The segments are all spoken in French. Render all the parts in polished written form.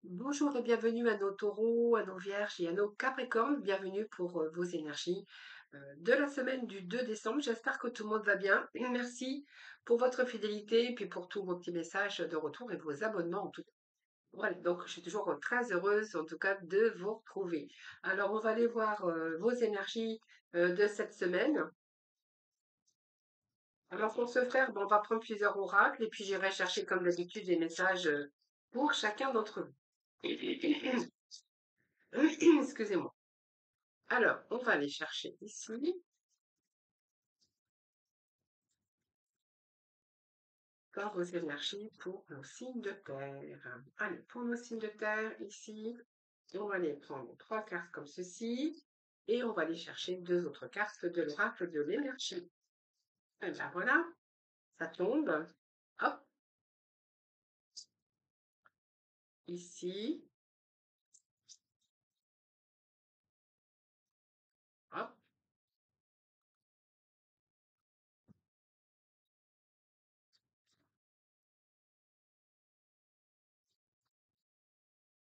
Bonjour et bienvenue à nos taureaux, à nos vierges et à nos capricornes. Bienvenue pour vos énergies de la semaine du 2 décembre. J'espère que tout le monde va bien. Merci pour votre fidélité et puis pour tous vos petits messages de retour et vos abonnements en tout cas. Voilà, donc je suis toujours très heureuse en tout cas de vous retrouver. Alors on va aller voir vos énergies de cette semaine. Alors pour ce faire, on va prendre plusieurs oracles et puis j'irai chercher comme d'habitude des messages pour chacun d'entre vous. Excusez-moi. Alors, on va aller chercher ici, par vos énergies pour nos signes de terre. Allez, pour nos signes de terre, ici, on va aller prendre trois cartes comme ceci, et on va aller chercher deux autres cartes de l'oracle de l'énergie. Et bien voilà, ça tombe. Hop, ici, hop,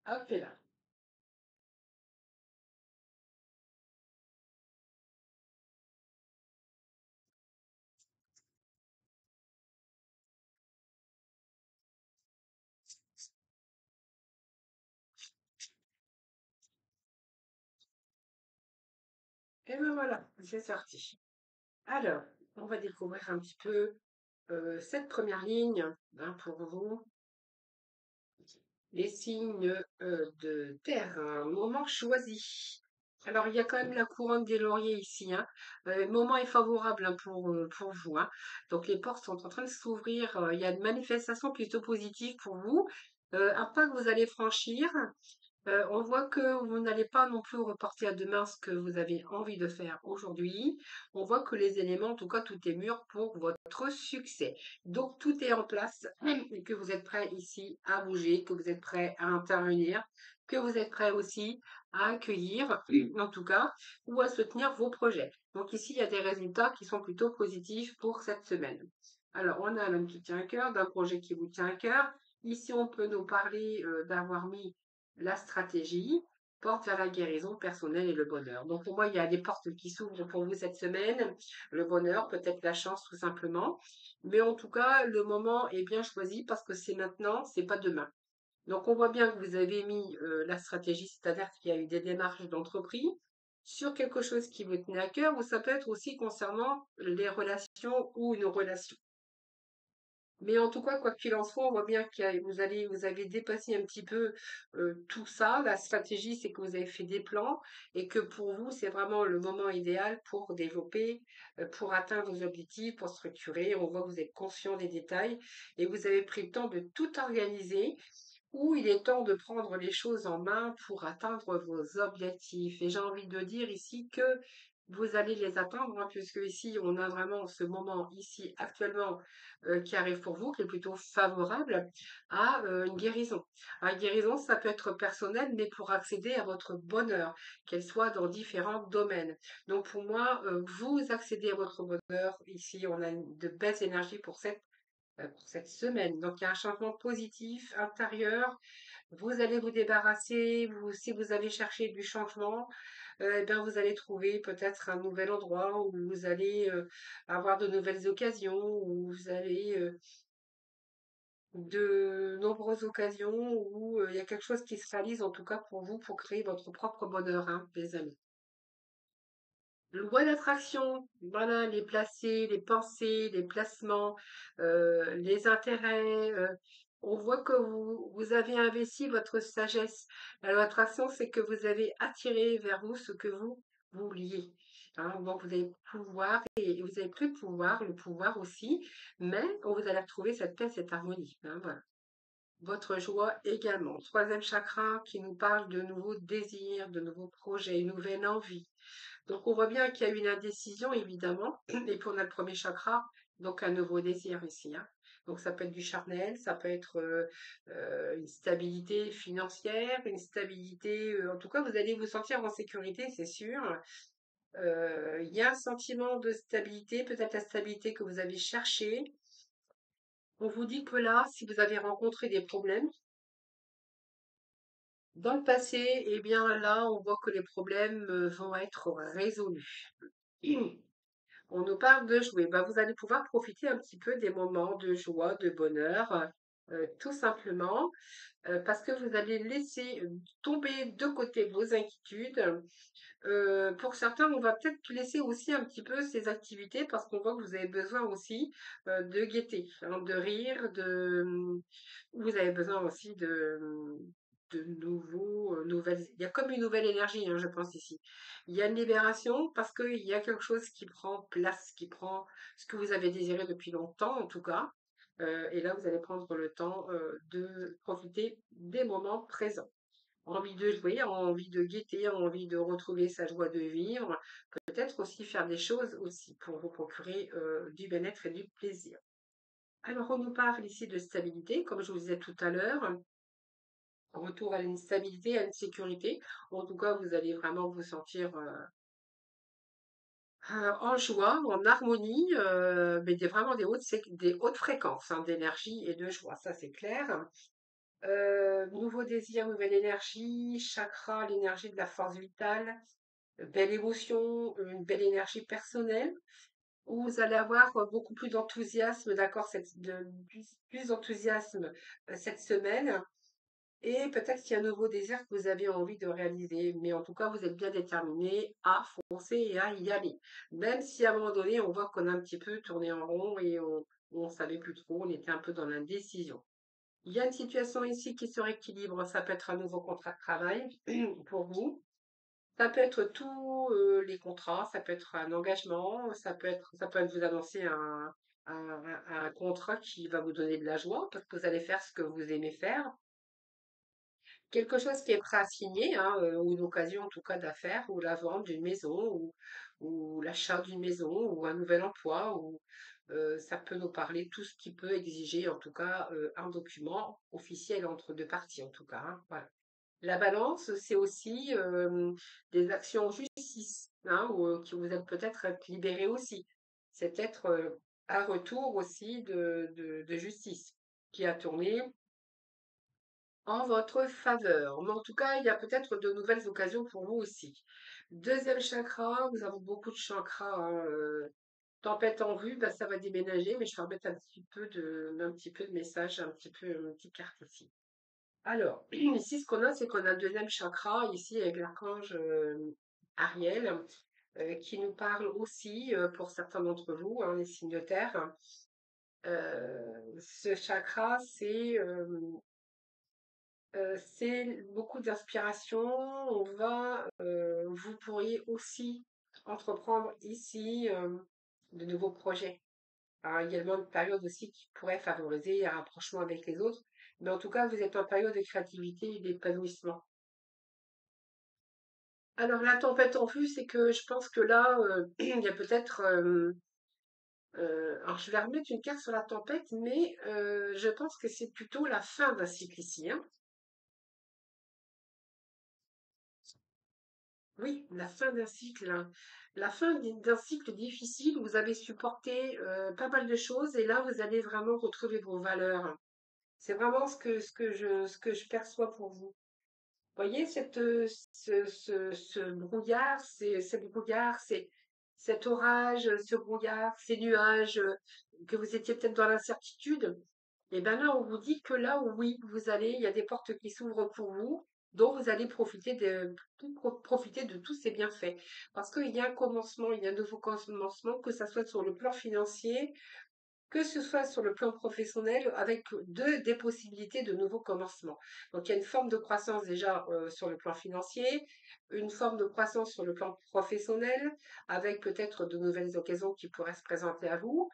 hop, et là. Et ben voilà, c'est sorti. Alors, on va découvrir un petit peu cette première ligne pour vous. Les signes de terre, un moment choisi. Alors, il y a quand même la couronne des lauriers ici, hein. Le moment est favorable hein, pour vous, hein. Donc, les portes sont en train de s'ouvrir. Il y a une manifestation plutôt positive pour vous. Un pas que vous allez franchir. On voit que vous n'allez pas non plus reporter à demain ce que vous avez envie de faire aujourd'hui. On voit que les éléments, en tout cas, tout est mûr pour votre succès. Donc, tout est en place et que vous êtes prêt ici à bouger, que vous êtes prêt à intervenir, que vous êtes prêt aussi à accueillir, en tout cas, ou à soutenir vos projets. Donc, ici, il y a des résultats qui sont plutôt positifs pour cette semaine. Alors, on a un homme qui tient à cœur, d'un projet qui vous tient à cœur. Ici, on peut nous parler d'avoir mis la stratégie porte vers la guérison personnelle et le bonheur. Donc pour moi, il y a des portes qui s'ouvrent pour vous cette semaine. Le bonheur, peut-être la chance tout simplement. Mais en tout cas, le moment est bien choisi parce que c'est maintenant, c'est pas demain. Donc on voit bien que vous avez mis la stratégie, c'est-à-dire qu'il y a eu des démarches d'entreprise sur quelque chose qui vous tenait à cœur, ou ça peut être aussi concernant les relations ou une relation. Mais en tout cas, quoi qu'il en soit, on voit bien que vous avez dépassé un petit peu tout ça. La stratégie, c'est que vous avez fait des plans et que pour vous, c'est vraiment le moment idéal pour développer, pour atteindre vos objectifs, pour structurer. On voit que vous êtes conscient des détails et vous avez pris le temps de tout organiser. Ou il est temps de prendre les choses en main pour atteindre vos objectifs. Et j'ai envie de dire ici que vous allez les atteindre, hein, puisque ici, on a vraiment ce moment ici actuellement qui arrive pour vous, qui est plutôt favorable à une guérison. Une guérison, ça peut être personnel, mais pour accéder à votre bonheur, qu'elle soit dans différents domaines. Donc pour moi, vous accédez à votre bonheur. Ici, on a de belles énergies pour cette semaine. Donc, il y a un changement positif intérieur. Vous allez vous débarrasser, si vous allez chercher du changement, eh bien, vous allez trouver peut-être un nouvel endroit où vous allez avoir de nouvelles occasions, où vous allez de nombreuses occasions où il y a quelque chose qui se réalise, en tout cas pour vous, pour créer votre propre bonheur, hein, les amis. Loi d'attraction, voilà, les placés, les pensées, les placements, les intérêts. On voit que vous avez investi votre sagesse. La loi d'attraction, c'est que vous avez attiré vers vous ce que vous vouliez. Hein. Donc vous avez pouvoir et vous avez plus de pouvoir, le pouvoir aussi, mais vous allez retrouver cette paix, cette harmonie. Hein, voilà. Votre joie également. Troisième chakra qui nous parle de nouveaux désirs, de nouveaux projets, une nouvelle envie. Donc, on voit bien qu'il y a une indécision, évidemment. Et puis, on a le premier chakra, donc un nouveau désir ici, hein. Donc, ça peut être du charnel, ça peut être une stabilité financière, une stabilité. En tout cas, vous allez vous sentir en sécurité, c'est sûr. Il y a un sentiment de stabilité, peut-être la stabilité que vous avez cherchée. On vous dit que là, si vous avez rencontré des problèmes, Dans le passé, eh bien là, on voit que les problèmes vont être résolus. On nous parle de jouer. Ben, vous allez pouvoir profiter un petit peu des moments de joie, de bonheur, tout simplement, parce que vous allez laisser tomber de côté vos inquiétudes. Pour certains, on va peut-être laisser aussi un petit peu ces activités parce qu'on voit que vous avez besoin aussi de gaieté, hein, de rire, vous avez besoin aussi de nouveaux, nouvelles. Il y a comme une nouvelle énergie, hein, je pense ici. Il y a une libération parce qu'il y a quelque chose qui prend place, qui prend ce que vous avez désiré depuis longtemps, en tout cas. Et là, vous allez prendre le temps de profiter des moments présents. Envie de jouer, envie de guetter, envie de retrouver sa joie de vivre, peut-être aussi faire des choses aussi pour vous procurer du bien-être et du plaisir. Alors, on nous parle ici de stabilité, comme je vous disais tout à l'heure, retour à une stabilité, à une sécurité. En tout cas, vous allez vraiment vous sentir en joie, en harmonie, mais vraiment des hautes fréquences hein, d'énergie et de joie, ça c'est clair. Nouveau désir, nouvelle énergie, chakra, l'énergie de la force vitale, belle émotion, une belle énergie personnelle, où vous allez avoir beaucoup plus d'enthousiasme, d'accord, plus d'enthousiasme cette semaine. Et peut-être qu'il y a un nouveau désir que vous avez envie de réaliser, mais en tout cas, vous êtes bien déterminé à foncer et à y aller. Même si à un moment donné, on voit qu'on a un petit peu tourné en rond et on savait plus trop, on était un peu dans l'indécision. Il y a une situation ici qui se rééquilibre, ça peut être un nouveau contrat de travail pour vous. Ça peut être tous les contrats, ça peut être un engagement, ça peut être vous annoncer un contrat qui va vous donner de la joie parce que vous allez faire ce que vous aimez faire. Quelque chose qui est prêt à signer, hein, ou une occasion en tout cas d'affaires, ou la vente d'une maison, ou l'achat d'une maison, ou un nouvel emploi, ou ça peut nous parler tout ce qui peut exiger en tout cas un document officiel entre deux parties en tout cas, hein, voilà. La balance, c'est aussi des actions en justice, hein, qui vous aident peut-être à être libéré aussi. C'est peut-être un retour aussi de justice qui a tourné en votre faveur. Mais en tout cas, il y a peut-être de nouvelles occasions pour vous aussi. Deuxième chakra, nous avons beaucoup de chakras, hein, tempête en vue, bah, ça va déménager, mais je vais remettre un petit peu de message, un petit peu, une petite carte ici. Alors, ici, ce qu'on a, c'est qu'on a le deuxième chakra, ici, avec l'archange Ariel, qui nous parle aussi, pour certains d'entre vous, hein, les signes de terre. Ce chakra, c'est beaucoup d'inspiration. Vous pourriez aussi entreprendre ici de nouveaux projets. Alors, également une période aussi qui pourrait favoriser un rapprochement avec les autres. Mais en tout cas, vous êtes en période de créativité et d'épanouissement. Alors, la tempête en vue, c'est que je pense que là, il y a peut-être. Alors, je vais remettre une carte sur la tempête, mais je pense que c'est plutôt la fin d'un cycle ici, hein. Oui, la fin d'un cycle, hein. La fin d'un cycle difficile où vous avez supporté pas mal de choses et là, vous allez vraiment retrouver vos valeurs. C'est vraiment ce que je perçois pour vous. Voyez ce brouillard, ces brouillards, cet orage, ce brouillard, ces nuages, que vous étiez peut-être dans l'incertitude. Et bien là, on vous dit que là, oui, il y a des portes qui s'ouvrent pour vous, dont vous allez profiter de tous ces bienfaits. Parce qu'il y a un commencement, il y a un nouveau commencement, que ça soit sur le plan financier, que ce soit sur le plan professionnel, avec des possibilités de nouveaux commencements. Donc il y a une forme de croissance déjà sur le plan financier, une forme de croissance sur le plan professionnel, avec peut-être de nouvelles occasions qui pourraient se présenter à vous,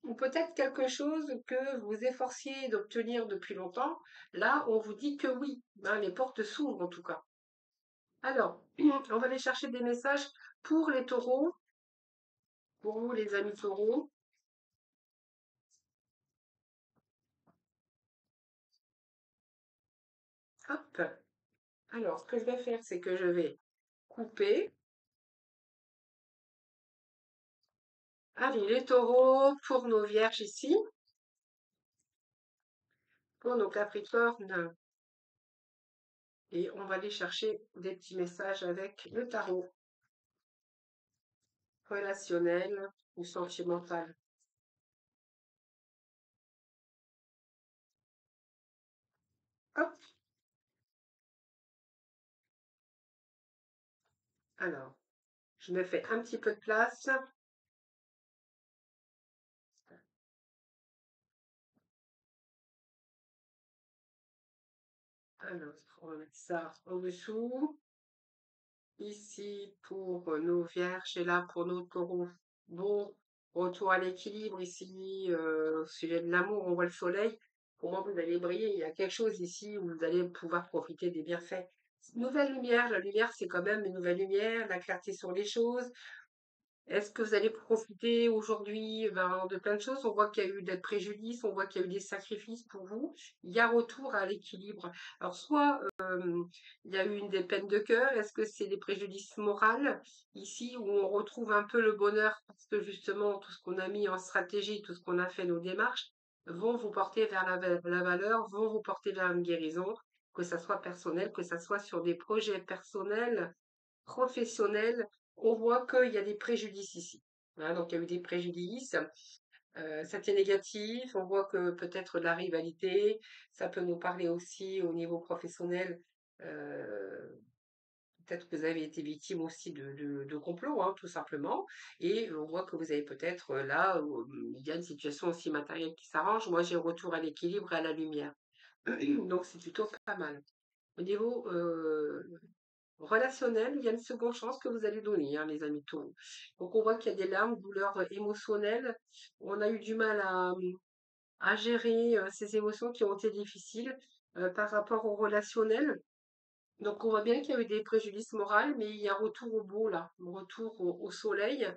ou peut-être quelque chose que vous efforciez d'obtenir depuis longtemps. Là, on vous dit que oui, hein, les portes s'ouvrent en tout cas. Alors, on va aller chercher des messages pour les taureaux, pour vous les amis taureaux. Hop. Alors, ce que je vais faire, c'est que je vais couper. Allez, les taureaux, pour nos vierges ici, pour nos capricornes et on va aller chercher des petits messages avec le tarot relationnel ou sentimental. Hop, alors, je me fais un petit peu de place. Alors, on va mettre ça au-dessous. Ici pour nos vierges et là pour nos taureaux. Bon, retour à l'équilibre ici, au sujet de l'amour, on voit le soleil. Pour moi, vous allez briller. Il y a quelque chose ici où vous allez pouvoir profiter des bienfaits. Nouvelle lumière, la lumière, c'est quand même une nouvelle lumière, la clarté sur les choses. Est-ce que vous allez profiter aujourd'hui de plein de choses? On voit qu'il y a eu des préjudices, on voit qu'il y a eu des sacrifices pour vous. Il y a retour à l'équilibre. Alors, soit il y a eu des peines de cœur, est-ce que c'est des préjudices moraux ici où on retrouve un peu le bonheur parce que justement tout ce qu'on a mis en stratégie, tout ce qu'on a fait, nos démarches, vont vous porter vers la valeur, vont vous porter vers une guérison, que ça soit personnel, que ça soit sur des projets personnels professionnel, on voit qu'il y a des préjudices ici. Hein, donc il y a eu des préjudices, c'était négatif, on voit que peut-être de la rivalité, ça peut nous parler aussi au niveau professionnel, euh, peut-être que vous avez été victime aussi de complots, hein, tout simplement, et on voit que vous avez peut-être là, il y a une situation aussi matérielle qui s'arrange, moi j'ai retour à l'équilibre et à la lumière. Donc c'est plutôt pas mal. Au niveau relationnel, il y a une seconde chance que vous allez donner, hein, les amis taureaux. Donc on voit qu'il y a des larmes, douleurs émotionnelles. On a eu du mal à gérer ces émotions qui ont été difficiles par rapport au relationnel. Donc on voit bien qu'il y a eu des préjudices moraux, mais il y a un retour au beau là, un retour au soleil.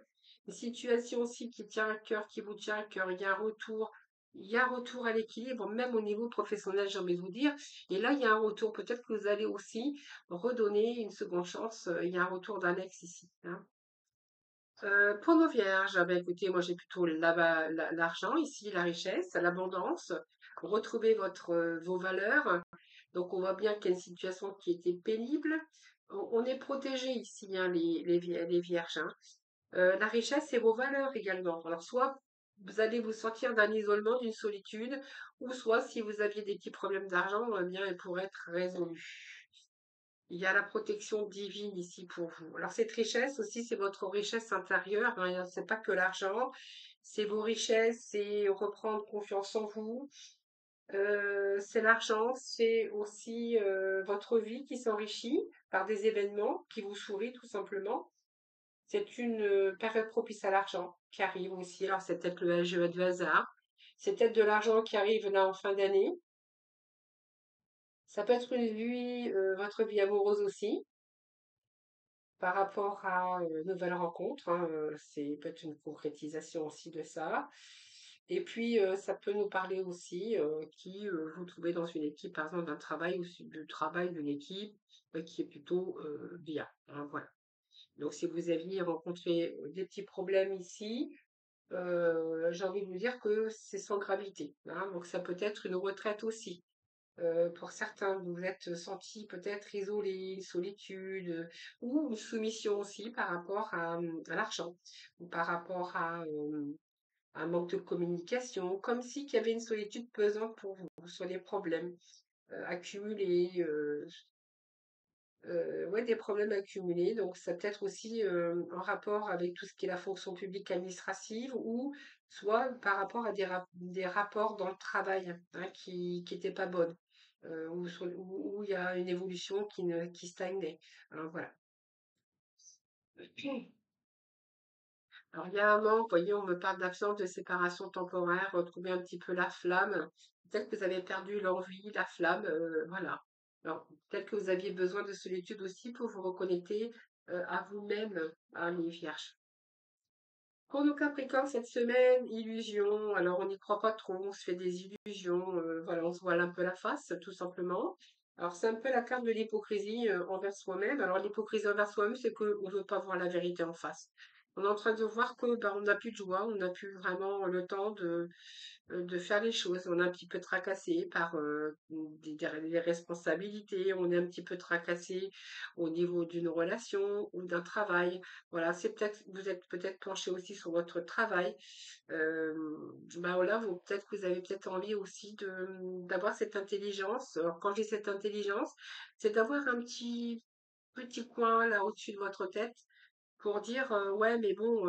Une situation aussi qui tient à cœur, qui vous tient à cœur, il y a un retour à l'équilibre, même au niveau professionnel, j'ai envie de vous dire. Et là, il y a un retour. Peut-être que vous allez aussi redonner une seconde chance. Il y a un retour d'un ex ici, hein. Pour nos vierges, écoutez, moi j'ai plutôt l'argent ici, la richesse, l'abondance. Retrouver vos valeurs. Donc on voit bien qu'il y a une situation qui était pénible. On est protégé ici, hein, les vierges, hein. La richesse, c'est vos valeurs également. Alors soit vous allez vous sortir d'un isolement, d'une solitude, ou soit si vous aviez des petits problèmes d'argent, eh bien, elles pourraient être résolues. Il y a la protection divine ici pour vous. Alors cette richesse aussi, c'est votre richesse intérieure, hein, c'est pas que l'argent, c'est vos richesses, c'est reprendre confiance en vous, c'est l'argent, c'est aussi votre vie qui s'enrichit par des événements qui vous sourient tout simplement. C'est une période propice à l'argent qui arrive aussi. Alors c'est peut-être le jeu de hasard, c'est peut-être de l'argent qui arrive là en fin d'année. Ça peut être votre vie amoureuse aussi par rapport à nouvelles rencontres, hein, c'est peut-être une concrétisation aussi de ça. Et puis, ça peut nous parler aussi qui vous trouvez dans une équipe, par exemple, d'un travail ou du travail d'une équipe qui est plutôt bien, hein, voilà. Donc, si vous aviez rencontré des petits problèmes ici, j'ai envie de vous dire que c'est sans gravité, hein. Donc, ça peut être une retraite aussi. Pour certains, vous vous êtes sentis peut-être isolés, solitude, ou une soumission aussi par rapport à l'argent, ou par rapport à un manque de communication, comme si qu'il y avait une solitude pesante pour vous, sur les problèmes accumulés, ouais, des problèmes accumulés. Donc, ça peut être aussi en rapport avec tout ce qui est la fonction publique administrative, ou soit par rapport à des rapports dans le travail, hein, qui n'étaient pas bonnes, où il y a une évolution qui stagnait. Alors, voilà. Alors, il y a un moment, vous voyez, on me parle d'absence de séparation temporaire, retrouver un petit peu la flamme. Peut-être que vous avez perdu l'envie, la flamme, voilà. Alors, peut-être que vous aviez besoin de solitude aussi pour vous reconnecter à vous-même, à les vierges. Pour nos Capricornes, cette semaine, illusion. Alors, on n'y croit pas trop, on se fait des illusions, voilà, on se voile un peu la face, tout simplement. Alors, c'est un peu la carte de l'hypocrisie envers soi-même. Alors, l'hypocrisie envers soi-même, c'est qu'on ne veut pas voir la vérité en face. On est en train de voir que ben, on n'a plus de joie, on n'a plus vraiment le temps de faire les choses. On est un petit peu tracassé par des responsabilités, on est un petit peu tracassé au niveau d'une relation ou d'un travail. Voilà, c'est peut-être, vous êtes peut-être penché aussi sur votre travail. Euh, ben voilà, peut-être que vous avez peut-être envie aussi d'avoir cette intelligence. Alors, quand j'ai cette intelligence, c'est d'avoir un petit coin là au-dessus de votre tête pour dire ouais, mais bon,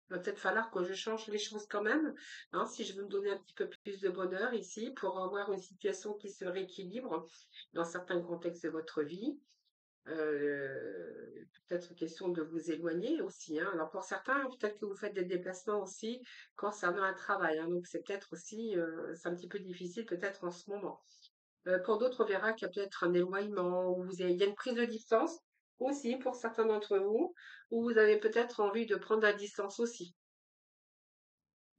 va peut-être falloir que je change les choses quand même, hein, si je veux me donner un petit peu plus de bonheur ici, pour avoir une situation qui se rééquilibre dans certains contextes de votre vie. Peut-être question de vous éloigner aussi, hein. Alors pour certains, peut-être que vous faites des déplacements aussi concernant un travail, hein, donc c'est peut-être aussi, c'est un petit peu difficile peut-être en ce moment. Pour d'autres, on verra qu'il y a peut-être un éloignement, ou il y a une prise de distance aussi pour certains d'entre vous, ou vous avez peut-être envie de prendre la distance aussi.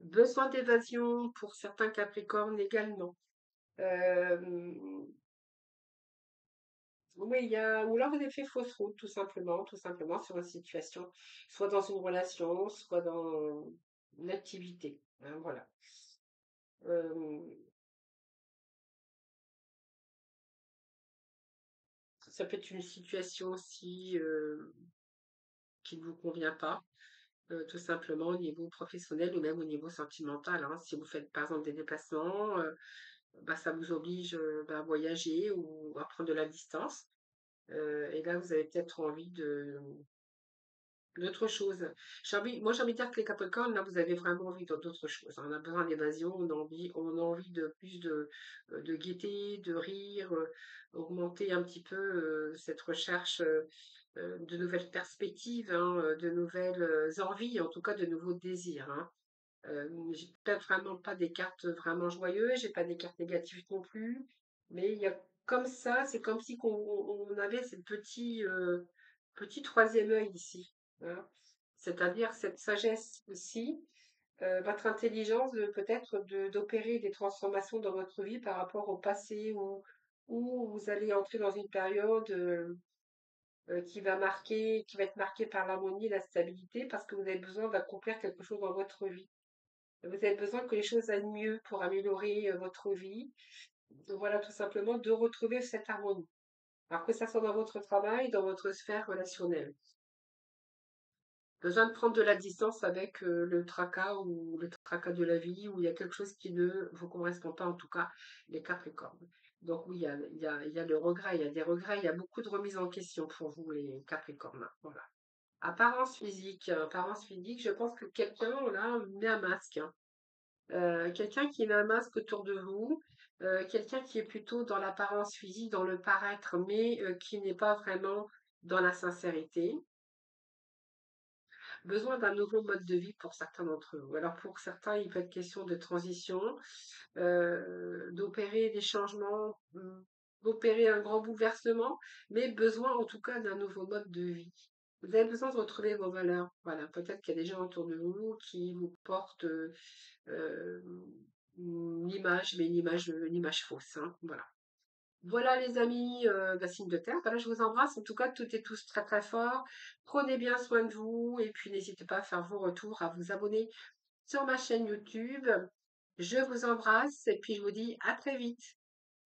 Besoin d'évasion pour certains Capricornes également. Euh, oui, ou alors vous avez fait fausse route, tout simplement sur une situation, soit dans une relation, soit dans une activité, hein, voilà. Euh, Ça peut être une situation aussi qui ne vous convient pas. Tout simplement au niveau professionnel ou même au niveau sentimental, hein. Si vous faites par exemple des déplacements, bah, ça vous oblige bah, à voyager ou à prendre de la distance. Et là, vous avez peut-être envie d'autre chose. Moi, j'ai envie de dire que les Capricornes, là, vous avez vraiment envie d'autre chose, hein. On a besoin d'évasion, on a envie de plus de gaieté, de rire, augmenter un petit peu cette recherche de nouvelles perspectives, hein, de nouvelles envies, en tout cas de nouveaux désirs, hein. J'ai peut-être vraiment pas des cartes vraiment joyeuses, j'ai pas des cartes négatives non plus, mais il y a comme ça, c'est comme si on avait ce petit troisième œil ici, hein. C'est-à-dire cette sagesse aussi, votre intelligence peut-être d'opérer des transformations dans votre vie par rapport au passé où vous allez entrer dans une période qui va être marquée par l'harmonie et la stabilité parce que vous avez besoin d'accomplir quelque chose dans votre vie. Vous avez besoin que les choses aillent mieux pour améliorer votre vie. Donc voilà, tout simplement, de retrouver cette harmonie. Alors que ça soit dans votre travail, dans votre sphère relationnelle. Besoin de prendre de la distance avec le tracas ou le tracas de la vie, où il y a quelque chose qui ne vous correspond pas, en tout cas, les Capricornes. Donc oui, il y a le regret, il y a des regrets, il y a beaucoup de remises en question pour vous, les Capricornes. Voilà. Apparence physique, je pense que quelqu'un là met un masque, hein. Quelqu'un qui met un masque autour de vous, quelqu'un qui est plutôt dans l'apparence physique, dans le paraître, mais qui n'est pas vraiment dans la sincérité. Besoin d'un nouveau mode de vie pour certains d'entre vous. Alors pour certains, il peut être question de transition, d'opérer des changements, d'opérer un grand bouleversement, mais besoin en tout cas d'un nouveau mode de vie. Vous avez besoin de retrouver vos valeurs. Voilà, peut-être qu'il y a des gens autour de vous qui vous portent euh, une image, mais une image fausse, hein. Voilà. Voilà les amis, signe de terre. Voilà, je vous embrasse. En tout cas, toutes et tous très très fort. Prenez bien soin de vous et puis n'hésitez pas à faire vos retours, à vous abonner sur ma chaîne YouTube. Je vous embrasse et puis je vous dis à très vite.